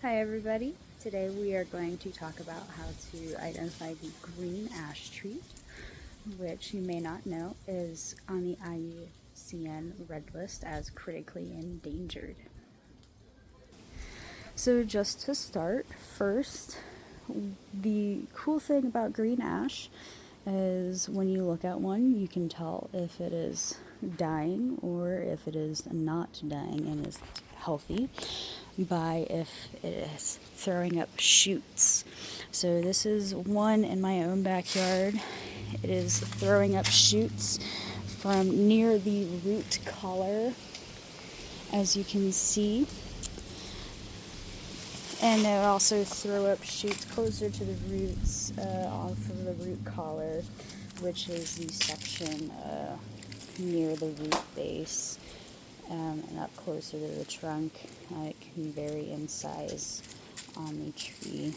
Hi everybody. Today we are going to talk about how to identify the green ash tree, which you may not know is on the IUCN Red List as critically endangered. So just to start, first, the cool thing about green ash is when you look at one, you can tell if it is dying or if it is not dying and is healthy by if it is throwing up shoots. So this is one in my own backyard. It is throwing up shoots from near the root collar, as you can see. And it will also throw up shoots closer to the roots off of the root collar, which is the section near the root base and up closer to the trunk. It can vary in size on the tree.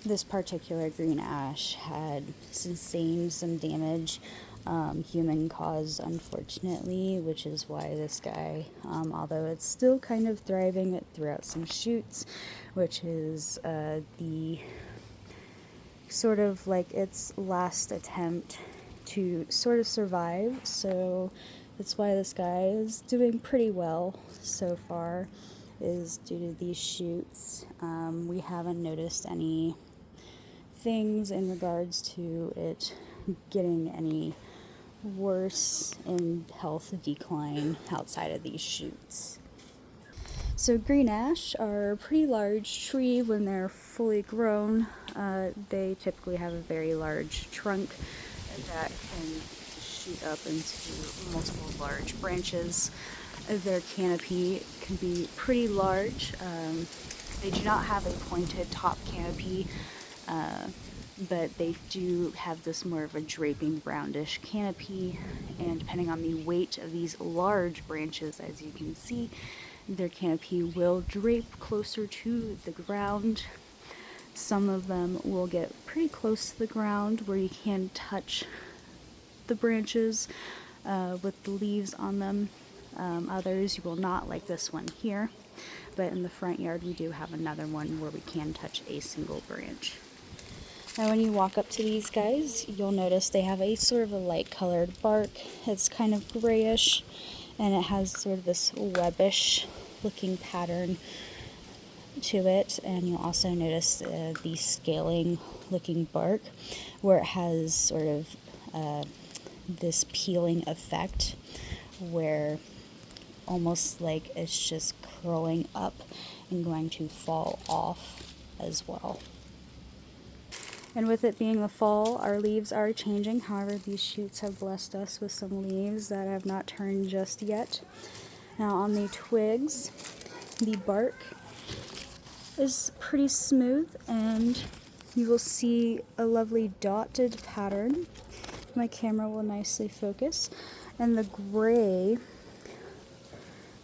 This particular green ash had sustained some damage, human caused, unfortunately, which is why this guy, although it's still kind of thriving, it threw out some shoots, which is the sort of like its last attempt to sort of survive. So that's why this guy is doing pretty well so far, is due to these shoots. We haven't noticed any things in regards to it getting any worse in health decline outside of these shoots. So green ash are a pretty large tree when they're fully grown. They typically have a very large trunk that can shoot up into multiple large branches. Their canopy can be pretty large. They do not have a pointed top canopy, but they do have this more of a draping brownish canopy, and depending on the weight of these large branches, as you can see, their canopy will drape closer to the ground. Some of them will get pretty close to the ground where you can touch the branches with the leaves on them. Others you will not, like this one here, but in the front yard we do have another one where we can touch a single branch. Now when you walk up to these guys, you'll notice they have a sort of a light colored bark. It's kind of grayish, and it has sort of this webbish looking pattern to it. And you'll also notice the scaling looking bark, where it has sort of this peeling effect, where almost like it's just curling up and going to fall off as well. And with it being the fall, our leaves are changing. However, these shoots have blessed us with some leaves that have not turned just yet. Now on the twigs, the bark is pretty smooth, and you will see a lovely dotted pattern. My camera will nicely focus. And the gray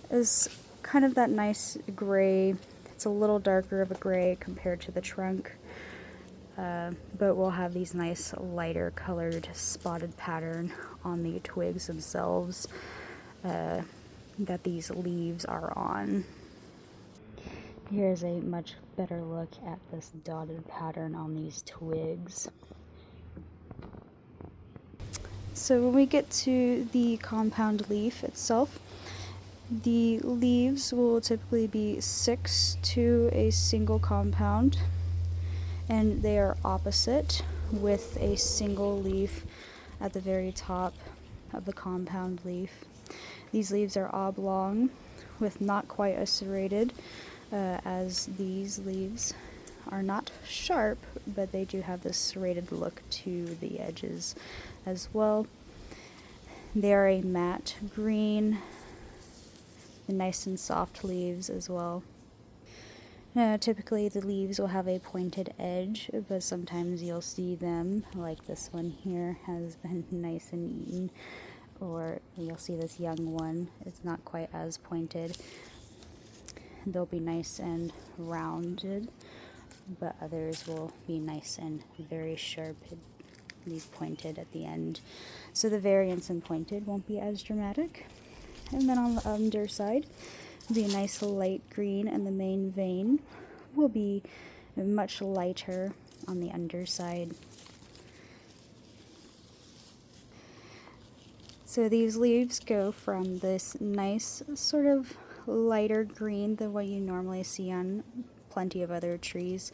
is kind of that nice gray. It's a little darker of a gray compared to the trunk. But we'll have these nice lighter colored spotted pattern on the twigs themselves that these leaves are on. Here's a much better look at this dotted pattern on these twigs. So when we get to the compound leaf itself, the leaves will typically be 6 to a single compound, and they are opposite, with a single leaf at the very top of the compound leaf. These leaves are oblong with not quite as serrated, as these leaves are not sharp, but they do have this serrated look to the edges as well. They are a matte green, nice and soft leaves as well. Typically the leaves will have a pointed edge, but sometimes you'll see them, like this one here has been nice and eaten, or you'll see this young one, it's not quite as pointed. They'll be nice and rounded, but others will be nice and very sharply pointed at the end. So the variance in pointed won't be as dramatic. And then on the underside, Be a nice light green, and the main vein will be much lighter on the underside. So these leaves go from this nice sort of lighter green than what you normally see on plenty of other trees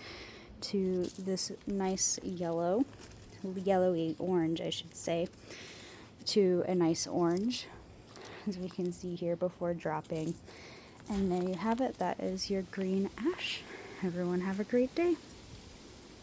to this nice yellow, yellowy orange I should say, to a nice orange, as we can see here before dropping. And there you have it. That is your green ash. Everyone have a great day.